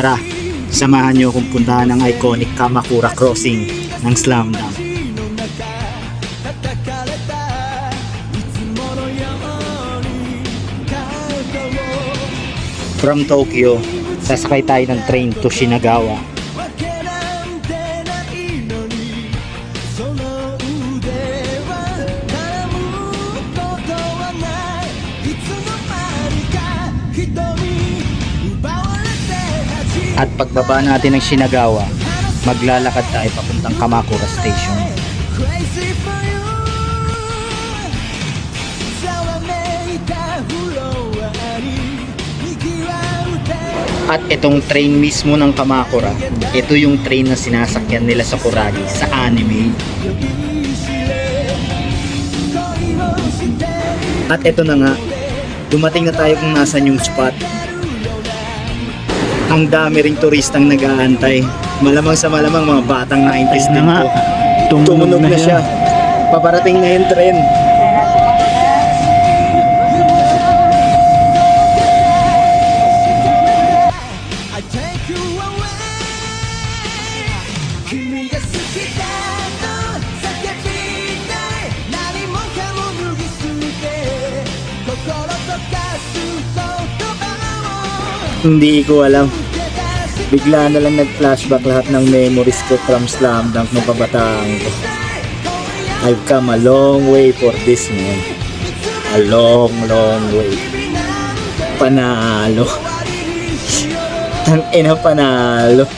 Tara, samahan nyo akong puntahan ng iconic Kamakura Crossing ng Slam Dunk. From Tokyo, sasakay tayo ng train to Shinagawa. At pagbaba natin ng Shinagawa, maglalakad tayo papuntang Kamakura Station. At itong train mismo ng Kamakura, ito yung train na sinasakyan nila sa Kuragi sa anime. At ito na nga, dumating na tayo kung nasan yung spot. Ang dami ring turistang nag-aantay. Malamang sa malamang mga batang 90s din po. Tumunog na siya. Paparating na yung tren. Hindi ko alam. Bigla na lang nag-flashback lahat ng memories ko from Slam Dunk nung kabataan ko. I've come a long way for this, man. A long, long way. Panalo. Tangina, panalo.